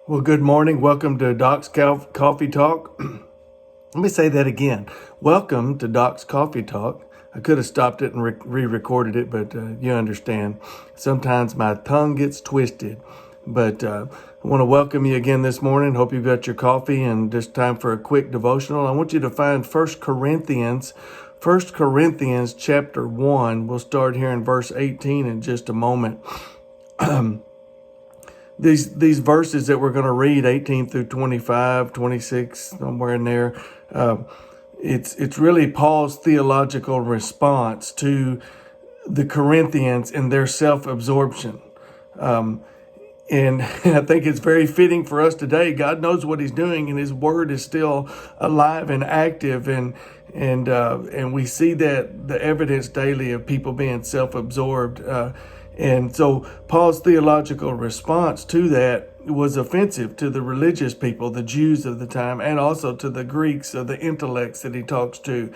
Well, good morning. Welcome to Doc's Coffee Talk. Let me say that again. Welcome to Doc's Coffee Talk. I could have stopped it and re-recorded it, but you understand. Sometimes my tongue gets twisted. But I want to welcome you again this morning. Hope you've got your coffee, and just time for a quick devotional. I want you to find 1 Corinthians chapter 1. We'll start here in verse 18 in just a moment. These verses that we're going to read, 18 through 25, 26, somewhere in there, it's really Paul's theological response to the Corinthians and their self-absorption. And I think it's very fitting for us today. God knows what He's doing, and His Word is still alive and active, and we see that the evidence daily of people being self-absorbed. And so Paul's theological response to that was offensive to the religious people, the Jews of the time, and also to the Greeks or the intellects that he talks to.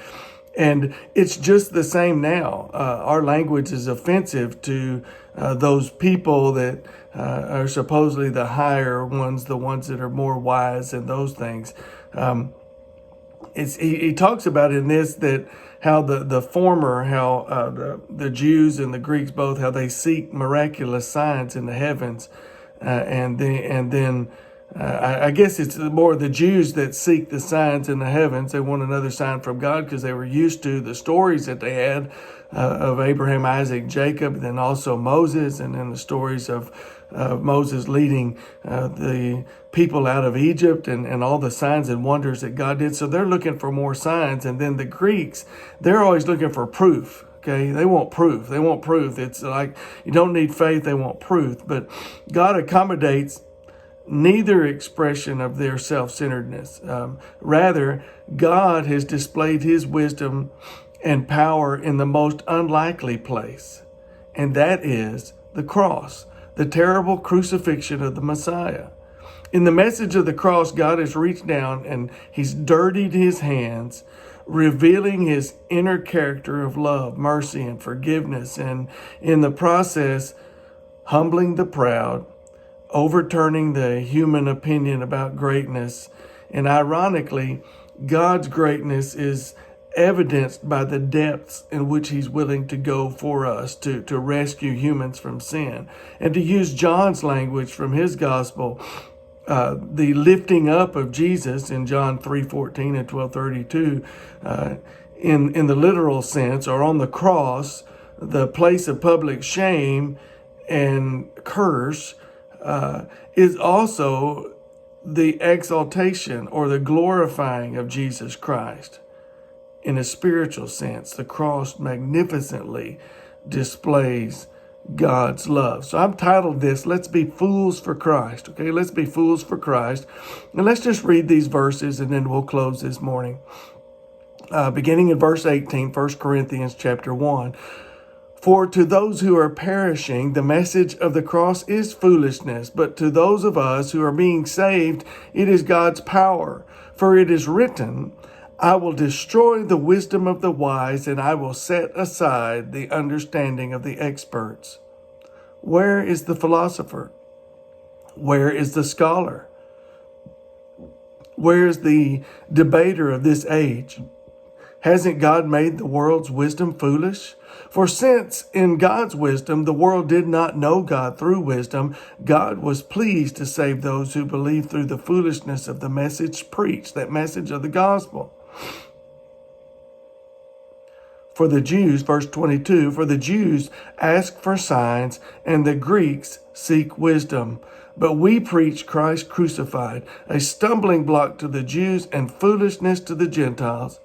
And it's just the same now. Our language is offensive to those people that are supposedly the higher ones, the ones that are more wise and those things. He talks about in this that how the former, how the Jews and the Greeks both, how they seek miraculous signs in the heavens, and then I guess it's more the Jews that seek the signs in the heavens. They want another sign from God because they were used to the stories that they had of Abraham, Isaac, Jacob, and then also Moses, and then the stories of Moses leading the people out of Egypt and all the signs and wonders that God did. So they're looking for more signs. And then the Greeks, they're always looking for proof. Okay, they want proof. They want proof. It's like you don't need faith, they want proof. But God accommodates neither expression of their self-centeredness. Rather, God has displayed His wisdom and power in the most unlikely place, and that is the cross, the terrible crucifixion of the Messiah. In the message of the cross, God has reached down and He's dirtied His hands, revealing His inner character of love, mercy, and forgiveness, and in the process, humbling the proud, overturning the human opinion about greatness. And ironically, God's greatness is evidenced by the depths in which He's willing to go for us to rescue humans from sin. And to use John's language from his gospel, the lifting up of Jesus in John 3:14 and 12:32, in the literal sense, or on the cross, the place of public shame and curse, is also the exaltation or the glorifying of Jesus Christ. In a spiritual sense, the cross magnificently displays God's love. So I've titled this, Let's Be Fools for Christ. Okay, let's be fools for Christ. And let's just read these verses and then we'll close this morning. Beginning in verse 18, 1 Corinthians chapter 1. For to those who are perishing, the message of the cross is foolishness, but to those of us who are being saved, it is God's power. For it is written, I will destroy the wisdom of the wise, and I will set aside the understanding of the experts. Where is the philosopher? Where is the scholar? Where is the debater of this age? Hasn't God made the world's wisdom foolish? For since in God's wisdom the world did not know God through wisdom, God was pleased to save those who believe through the foolishness of the message preached, that message of the gospel. For the Jews, verse 22, for the Jews ask for signs, and the Greeks seek wisdom. But we preach Christ crucified, a stumbling block to the Jews and foolishness to the Gentiles.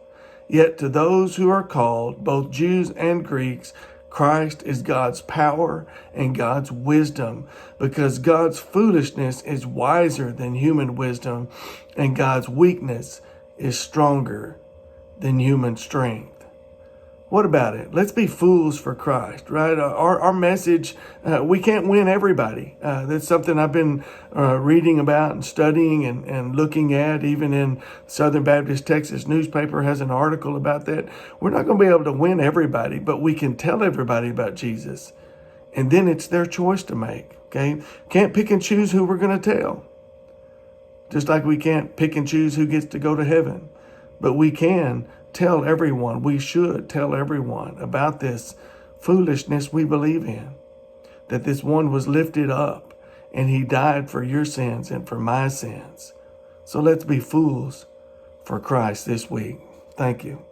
Yet to those who are called, both Jews and Greeks, Christ is God's power and God's wisdom, because God's foolishness is wiser than human wisdom, and God's weakness is stronger than human strength. What about it? Let's be fools for Christ, right? Our message, we can't win everybody. That's something I've been reading about and studying and looking at. Even in Southern Baptist Texas newspaper has an article about that. We're not going to be able to win everybody, but we can tell everybody about Jesus. And then it's their choice to make, okay? Can't pick and choose who we're going to tell. Just like we can't pick and choose who gets to go to heaven. But we can tell everyone, we should tell everyone about this foolishness we believe in. That this one was lifted up and he died for your sins and for my sins. So let's be fools for Christ this week. Thank you.